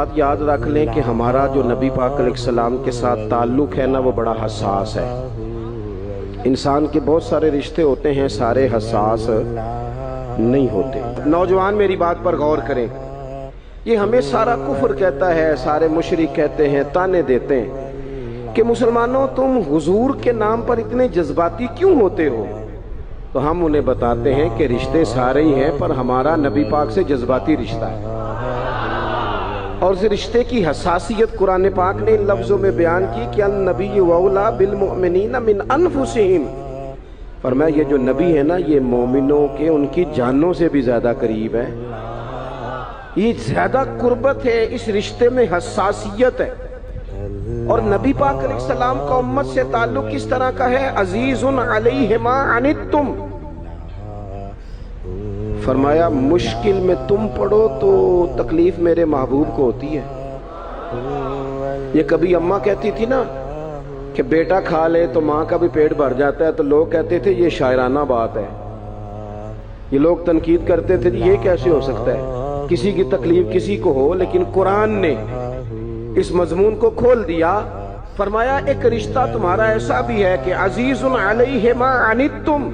بات یاد رکھ لیں کہ ہمارا جو نبی پاک علیہ السلام کے ساتھ تعلق ہے نا وہ بڑا حساس ہے۔ انسان کے بہت سارے رشتے ہوتے ہیں، سارے حساس نہیں ہوتے۔ نوجوان میری بات پر غور کریں، یہ ہمیں سارا کفر کہتا ہے، سارے مشرک کہتے ہیں، تانے دیتے ہیں کہ مسلمانوں تم حضور کے نام پر اتنے جذباتی کیوں ہوتے ہو؟ تو ہم انہیں بتاتے ہیں کہ رشتے سارے ہی ہیں، پر ہمارا نبی پاک سے جذباتی رشتہ ہے، اور اس رشتے کی حساسیت قرآن پاک نے ان لفظوں میں بیان کی کہ النبی اولا بالمؤمنین من انفسہم، فرمایا یہ جو نبی ہے نا یہ مومنوں کے ان کی جانوں سے بھی زیادہ قریب ہے، یہ زیادہ قربت ہے، اس رشتے میں حساسیت ہے۔ اور نبی پاک علیہ السلام کا امت سے تعلق کس طرح کا ہے؟ عزیز علیہ ما عنتم، فرمایا مشکل میں تم پڑو تو تکلیف میرے محبوب کو ہوتی ہے۔ یہ کبھی اماں کہتی تھی نا کہ بیٹا کھا لے تو ماں کا بھی پیٹ بھر جاتا ہے، تو لوگ کہتے تھے یہ شاعرانہ بات ہے، یہ لوگ تنقید کرتے تھے یہ کیسے ہو سکتا ہے، کسی کی تکلیف کسی کو ہو، لیکن قرآن نے اس مضمون کو کھول دیا، فرمایا ایک رشتہ تمہارا ایسا بھی ہے کہ عزیز علیہ ما عنتم،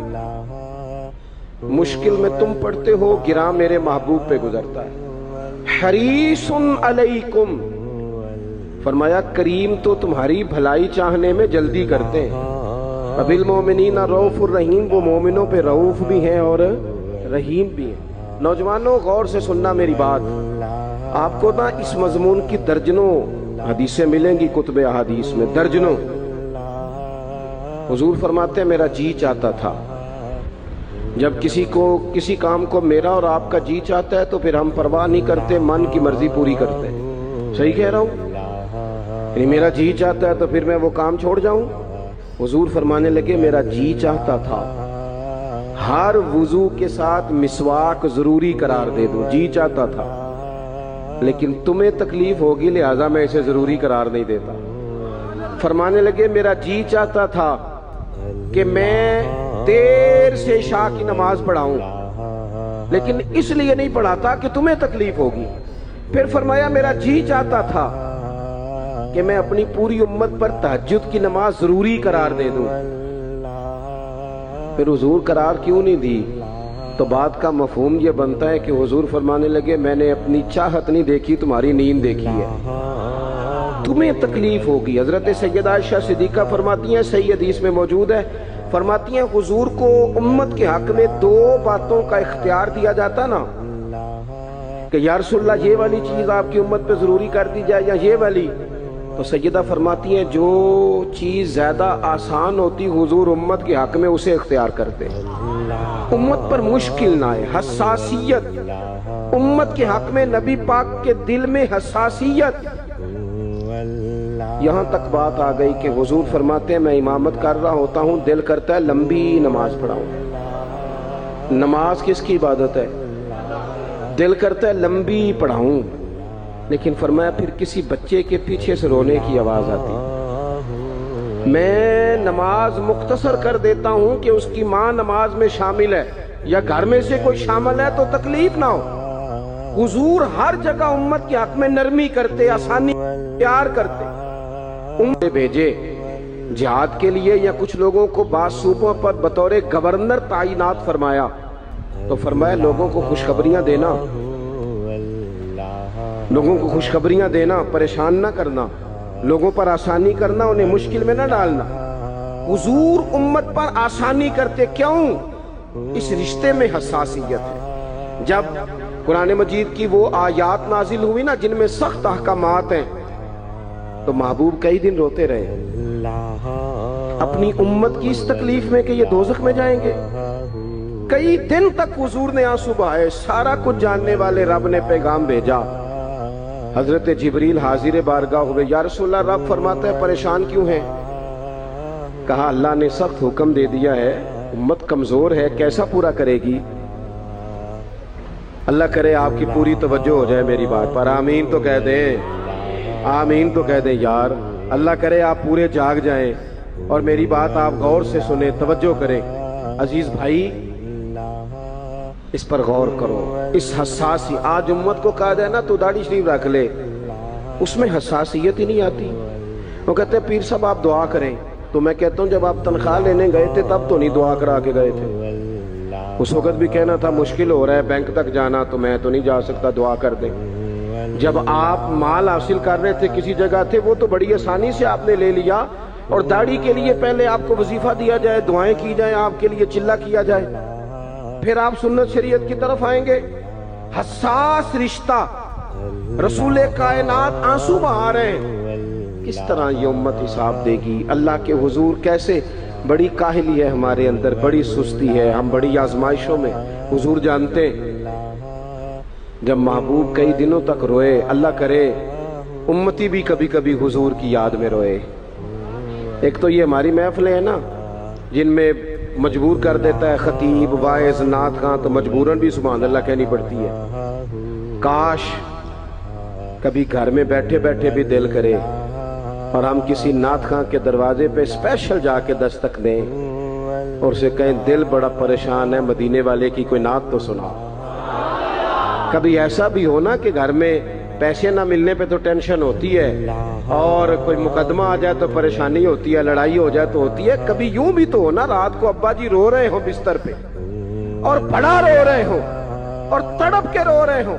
مشکل میں تم پڑھتے ہو گراں میرے محبوب پہ گزرتا ہے۔ حریص علیکم، فرمایا کریم تو تمہاری بھلائی چاہنے میں جلدی کرتے ہیں۔ بالمؤمنین رؤوف الرحیم، وہ مومنوں پہ رؤوف بھی ہیں اور رحیم بھی ہیں۔ نوجوانوں غور سے سننا میری بات، آپ کو نا اس مضمون کی درجنوں حدیثیں ملیں گی کتب احادیث میں، درجنوں۔ حضور فرماتے ہیں میرا جی چاہتا تھا، جب کسی کام کو میرا اور آپ کا جی چاہتا ہے تو پھر ہم پرواہ نہیں کرتے، من کی مرضی پوری کرتے ہیں۔ صحیح کہہ رہا ہوں؟ یعنی میرا جی چاہتا ہے تو پھر میں وہ کام چھوڑ جاؤں؟ حضور فرمانے لگے میرا جی چاہتا تھا ہر وضو کے ساتھ مسواک ضروری قرار دے دوں، جی چاہتا تھا، لیکن تمہیں تکلیف ہوگی لہذا میں اسے ضروری قرار نہیں دیتا۔ فرمانے لگے میرا جی چاہتا تھا کہ میں دیر سے عشاء کی نماز پڑھاؤں، لیکن اس لیے نہیں پڑھاتا کہ تمہیں تکلیف ہوگی۔ پھر فرمایا میرا جی چاہتا تھا کہ میں اپنی پوری امت پر تہجد کی نماز ضروری قرار دے دوں، پھر حضور قرار کیوں نہیں دی؟ تو بات کا مفہوم یہ بنتا ہے کہ حضور فرمانے لگے میں نے اپنی چاہت نہیں دیکھی، تمہاری نیند دیکھی ہے، تمہیں تکلیف ہوگی۔ حضرت سیدہ عائشہ صدیقہ فرماتی ہیں، صحیح حدیث میں موجود ہے، فرماتی ہیں حضور کو امت کے حق میں دو باتوں کا اختیار دیا جاتا نا کہ یا رسول اللہ یہ والی چیز آپ کی امت پہ ضروری کر دی جائے یا یہ والی، تو سیدہ فرماتی ہیں جو چیز زیادہ آسان ہوتی حضور امت کے حق میں اسے اختیار کرتے، امت پر مشکل نہ آئے۔ حساسیت امت کے حق میں، نبی پاک کے دل میں حساسیت۔ یہاں تک بات آ گئی کہ حضور فرماتے ہیں میں امامت کر رہا ہوتا ہوں، دل کرتا ہے لمبی نماز پڑھاؤں۔ نماز کس کی عبادت ہے؟ دل کرتا ہے لمبی پڑھاؤں، لیکن فرمایا پھر کسی بچے کے پیچھے سے رونے کی آواز آتی، میں نماز مختصر کر دیتا ہوں کہ اس کی ماں نماز میں شامل ہے یا گھر میں سے کوئی شامل ہے تو تکلیف نہ ہو۔ حضور ہر جگہ امت کے حق میں نرمی کرتے، آسانی پیار کرتے، امت بھیجے جہاد کے لیے یا کچھ لوگوں کو بعض صوبوں پر بطور گورنر تعینات فرمایا، تو فرمایا لوگوں کو خوشخبریاں دینا، لوگوں کو خوشخبریاں دینا، پریشان نہ کرنا، لوگوں پر آسانی کرنا، انہیں مشکل میں نہ ڈالنا۔ حضور امت پر آسانی کرتے، کیوں؟ اس رشتے میں حساسیت ہے۔ جب قرآن مجید کی وہ آیات نازل ہوئی نا جن میں سخت احکامات ہیں، تو محبوب کئی دن روتے رہے اپنی امت کی اس تکلیف میں کہ یہ دوزخ میں جائیں گے۔ کئی دن تک حضور نے آنسو بہائے، سارا کچھ جاننے والے رب نے پیغام بھیجا، حضرت جبریل حاضر بارگاہ ہوئے، یا رسول اللہ رب فرماتا ہے پریشان کیوں ہیں؟ کہا اللہ نے سخت حکم دے دیا ہے، امت کمزور ہے، کیسا پورا کرے گی؟ اللہ کرے آپ کی پوری توجہ ہو جائے میری بات پر، آمین تو کہہ دیں، آمین تو کہہ دیں یار۔ اللہ کرے آپ پورے جاگ جائیں اور میری بات آپ غور سے سنیں، توجہ کریں۔ عزیز بھائی اس پر غور کرو، اس حساسی، آج امت کو کہا جائے نا تو داڑھی شریف رکھ لے، اس میں حساسیت ہی نہیں آتی. وہ کہتے ہیں پیر صاحب آپ دعا کریں. تو میں کہتا ہوں جب آپ تنخواہ لینے گئے تھے تب تو نہیں دعا کرا کے گئے تھے. اس وقت بھی کہنا تھا مشکل ہو رہا ہے بینک تک جانا تو میں تو نہیں جا سکتا, دعا کر دیں. جب آپ مال حاصل کر رہے تھے کسی جگہ تھے وہ تو بڑی آسانی سے آپ نے لے لیا, اور داڑھی کے لیے پہلے آپ کو وظیفہ دیا جائے, دعائیں کی جائیں, آپ کے لیے چلہ کیا جائے, پھر آپ سنت شریعت کی طرف آئیں گے. حساس رشتہ, رسول کائنات آنسو بہا رہے ہیں. کس طرح یہ امت حساب دے گی اللہ کے حضور؟ کیسے؟ بڑی کاہلی ہے ہمارے اندر, بڑی سستی ہے, ہم بڑی آزمائشوں میں. حضور جانتے جب محبوب کئی دنوں تک روئے, اللہ کرے امتی بھی کبھی کبھی حضور کی یاد میں روئے. ایک تو یہ ہماری محفلیں ہیں نا جن میں مجبور کر دیتا ہے خطیب, واعظ, نعت خواں, تو مجبوراً بھی سبحان اللہ کہنی پڑتی ہے. کاش کبھی گھر میں بیٹھے بیٹھے بھی دل کرے اور ہم کسی نعت خواں کے دروازے پہ اسپیشل جا کے دستک دیں اور اسے کہیں دل بڑا پریشان ہے, مدینے والے کی کوئی نعت تو سنا. کبھی ایسا بھی ہونا کہ گھر میں پیسے نہ ملنے پہ تو ٹینشن ہوتی ہے, اور کوئی مقدمہ آ جائے تو پریشانی ہوتی ہے, لڑائی ہو جائے تو ہوتی ہے. کبھی یوں بھی تو ہونا رات کو ابا جی رو رہے ہوں بستر پہ اور بڑا رو رہے ہوں اور تڑپ کے رو رہے ہوں,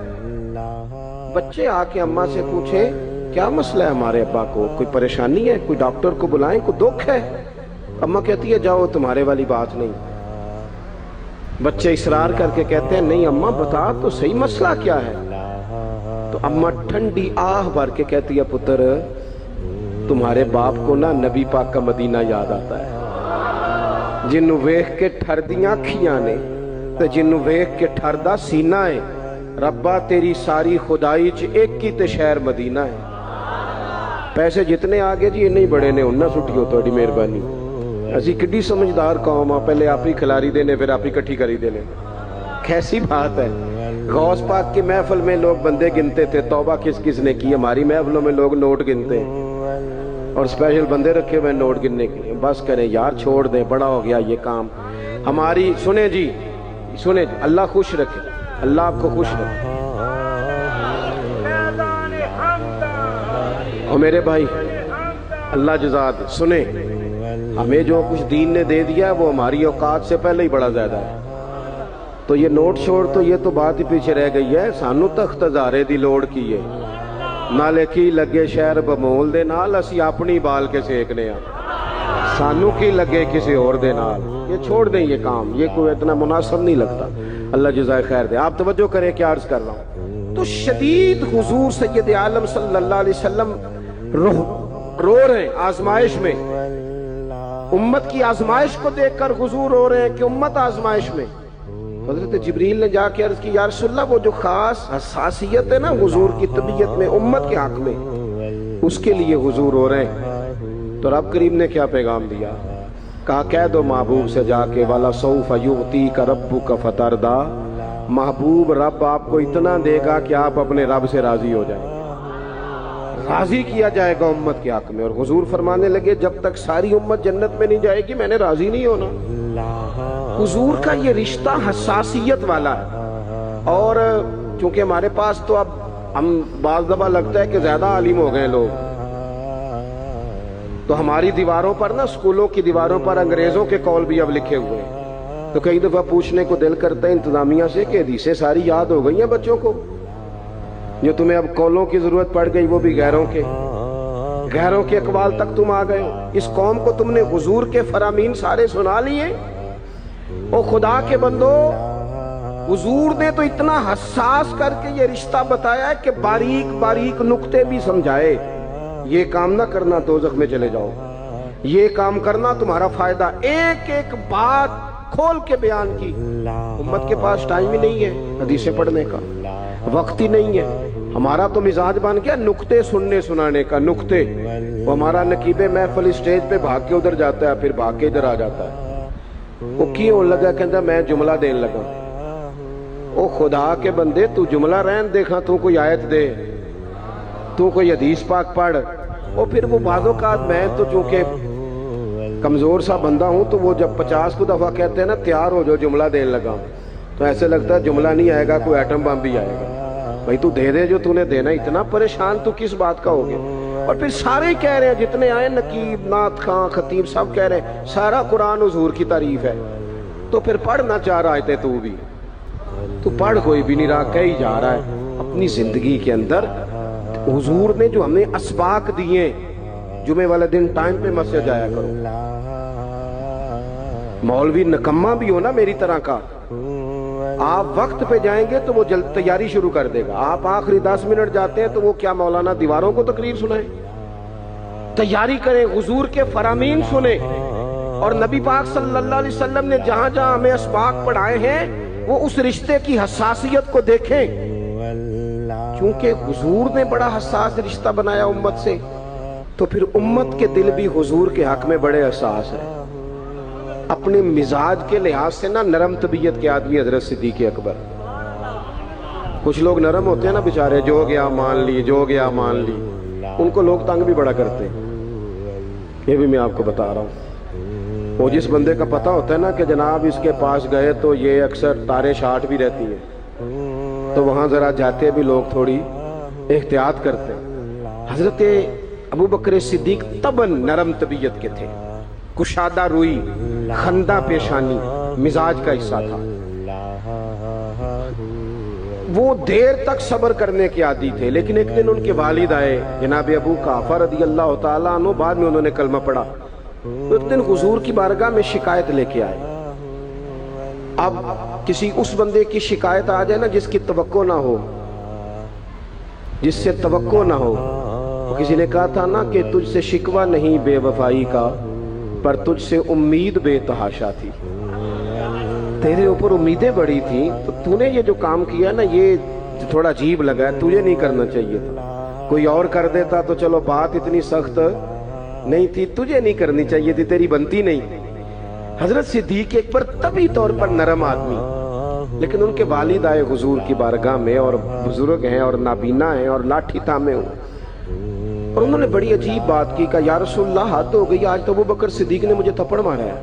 بچے آ کے اماں سے پوچھیں کیا مسئلہ ہے ہمارے ابا کو, کوئی پریشانی ہے, کوئی ڈاکٹر کو بلائیں, کوئی دکھ ہے؟ اماں کہتی ہے جاؤ تمہارے والی بات نہیں. بچے اصرار کر کے کہتے ہیں نہیں اماں بتا تو صحیح مسئلہ کیا ہے. تو اماں ٹھنڈی آہ بھر کے کہتی ہے پتر تمہارے باپ کو نا نبی پاک کا مدینہ یاد آتا ہے, جنوں ویکھ کے ٹھردیاں کھیاں نے تے جنوں ویکھ کے ٹھردا سینہ ہے. ربا تیری ساری خدائی چ ایک ہی تے شہر مدینہ ہے. پیسے جتنے آگے جی انہیں بڑے نے انہاں سٹیو تہاڈی مہربانی. اسی کڈی سمجھدار قوم آ, پہلے آپ ہی کھلاری دینے پھر آپ ہی کٹھی کری دینے. کیسی بات ہے. غوث پاک کی محفل میں لوگ بندے گنتے تھے, توبہ کس کس نے کی. ہماری محفلوں میں لوگ نوٹ گنتے ہیں اور اسپیشل بندے رکھے ہوئے نوٹ گننے کے لیے. بس کریں یار, چھوڑ دیں, بڑا ہو گیا یہ کام ہماری. سنیں جی سنیں, اللہ خوش رکھے, اللہ آپ کو خوش رکھے. اور میرے بھائی اللہ جزا دے, سنیں ہمیں جو کچھ دین نے دے دیا وہ ہماری اوقات سے پہلے ہی بڑا زیادہ ہے. تو یہ نوٹ چھوڑ تو یہ تو بات ہی پیچھے رہ گئی ہے. سانو تخت ہزارے دی لوڑ کی ہے, نالے کی لگے شہر بمول دے نال, اسی اپنی بال کے سیکنے ہیں. سانو کی لگے کسی اور دے نال. یہ چھوڑ دیں یہ کام, یہ کوئی اتنا مناسب نہیں لگتا. اللہ جزائے خیر دے. آپ توجہ کریں کیا عرض کر رہا ہوں. تو شدید حضور سید عالم صلی اللہ علیہ وسلم رو رہے ہیں آزمائش میں. امت کی آزمائش کو دیکھ کر حضور رو رہے ہیں کہ امت آزمائش میں. حضرت جبریل نے جا کے عرض کی یا رسول اللہ وہ جو خاص حساسیت ہے نا حضور کی طبیعت میں امت کے حق میں, اس کے لیے حضور رو رہے ہیں. تو رب کریم نے کیا پیغام دیا؟ کہا کہہ دو محبوب سے جا کے والا سوف یعطیک ربک فترضی, محبوب رب آپ کو اتنا دے گا کہ آپ اپنے رب سے راضی ہو جائیں. راضی کیا جائے گا امت کے حق میں. اور حضور فرمانے لگے جب تک ساری امت جنت میں نہیں جائے گی میں نے راضی نہیں ہونا. حضور کا یہ رشتہ حساسیت والا ہے. اور چونکہ ہمارے پاس تو اب ہم بعض دفعہ لگتا ہے کہ زیادہ عالم ہو گئے لوگ, تو ہماری دیواروں پر نا, اسکولوں کی دیواروں پر انگریزوں کے قول بھی اب لکھے ہوئے ہیں. تو کئی دفعہ پوچھنے کو دل کرتا ہے انتظامیہ سے کہ حدیثیں ساری یاد ہو گئی ہیں بچوں کو, جو تمہیں اب قولوں کی ضرورت پڑ گئی وہ بھی غیروں کے اقوال تک تم آ گئے. اس قوم کو تم نے حضور کے فرامین سارے سنا لیے. او خدا کے بندو, حضور نے تو اتنا حساس کر کے یہ رشتہ بتایا ہے کہ باریک باریک نقطے بھی سمجھائے. یہ کام نہ کرنا دوزخ میں چلے جاؤ, یہ کام کرنا تمہارا فائدہ. ایک ایک بات کھول کے بیان کی. امت کے پاس ٹائم ہی نہیں ہے حدیثیں پڑھنے کا, وقت ہی نہیں ہے. ہمارا تو مزاج بن گیا نقطے سننے سنانے کا. نقطے وہ ہمارا نقیب محفل اسٹیج پہ بھاگ کے ادھر جاتا ہے, پھر بھاگ کے ادھر آ جاتا ہے. وہ کیوں لگا کہتا میں جملہ دین لگا. او خدا کے بندے تو جملہ رہن دیکھا, تو کوئی آیت دے, تو کوئی حدیث پاک پڑھ. اور پھر وہ بعض اوقات میں تو چونکہ کمزور سا بندہ ہوں تو وہ جب 50 کو دفعہ کہتے ہیں نا تیار ہو جو جملہ دین لگا, تو ایسے لگتا ہے جملہ نہیں آئے گا کوئی ایٹم بم بھی آئے گا. بھائی تو دے دے جو تو نے دینا، اتنا پریشان تو کس بات کا ہو گیا؟ اور پھر سارے کہہ رہے ہیں، جتنے آئے نقیب، نعت خاں، خطیب، سب کہہ رہے ہیں سارا قرآن حضور کی تعریف ہے، تو پھر پڑھنا چاہ رہا ہے تو بھی تو پڑھ کوئی بھی نہیں رہا، کہی جا رہا ہے اپنی زندگی کے اندر حضور نے جو ہمیں اسباق دیے، جمعے والے دن ٹائم پہ مسجد جایا کرو۔ مولوی نکما بھی ہو نا میری طرح کا، آپ وقت پہ جائیں گے تو وہ جلد تیاری شروع کر دے گا، آپ آخری 10 منٹ جاتے ہیں تو وہ کیا مولانا دیواروں کو تقریر سنائیں؟ تیاری کریں، حضور کے فرامین سنیں، اور نبی پاک صلی اللہ علیہ وسلم نے جہاں جہاں ہمیں اسباق پڑھائے ہیں وہ اس رشتے کی حساسیت کو دیکھیں، کیونکہ حضور نے بڑا حساس رشتہ بنایا امت سے، تو پھر امت کے دل بھی حضور کے حق میں بڑے حساس ہیں۔ اپنے مزاج کے لحاظ سے نا نرم طبیعت کے آدمی حضرت صدیق اکبر، کچھ لوگ نرم ہوتے ہیں نا بیچارے، جو گیا مان لی، جو گیا مان لی، ان کو لوگ تنگ بھی بڑا کرتے ہیں۔ یہ بھی میں آپ کو بتا رہا ہوں، وہ جس بندے کا پتہ ہوتا ہے نا کہ جناب اس کے پاس گئے تو یہ اکثر تارے شاٹ بھی رہتی ہیں، تو وہاں ذرا جاتے بھی لوگ تھوڑی احتیاط کرتے ہیں۔ حضرت ابو بکر صدیق طبعاً نرم طبیعت کے تھے، کشادہ روئی، خندہ پیشانی مزاج کا حصہ تھا، وہ دیر تک صبر کرنے کے عادی تھے۔ لیکن ایک دن ان کے والد آئے جناب ابو قحافہ رضی اللہ تعالیٰ عنہ، بعد میں انہوں نے کلمہ پڑھا، تو ایک دن حضور کی بارگاہ میں شکایت لے کے آئے۔ اب کسی اس بندے کی شکایت آ جائے نا جس کی توقع نہ ہو، جس سے توقع نہ ہو، کسی نے کہا تھا نا کہ تجھ سے شکوہ نہیں بے وفائی کا، پر تجھ سے امید بے تحاشا تھی، تیرے اوپر امیدیں بڑی تھیں، تو نے یہ جو کام کیا نا یہ تھوڑا عجیب لگا ہے، تجھے نہیں کرنا چاہیے تھا، کوئی اور کر دیتا تو چلو بات اتنی سخت نہیں تھی، تجھے نہیں کرنی چاہیے تھی، تیری بنتی نہیں۔ حضرت صدیق اکبر طبی طور پر نرم آدمی، لیکن ان کے والد آئے حضور کی بارگاہ میں، اور بزرگ ہیں اور نابینا ہیں اور لاٹھی تھامے ہوئے، اور انہوں نے بڑی عجیب بات کی، کہا یا رسول اللہ حد ہو گئی، آج تو ابو بکر صدیق نے مجھے تھپڑ مارا ہے۔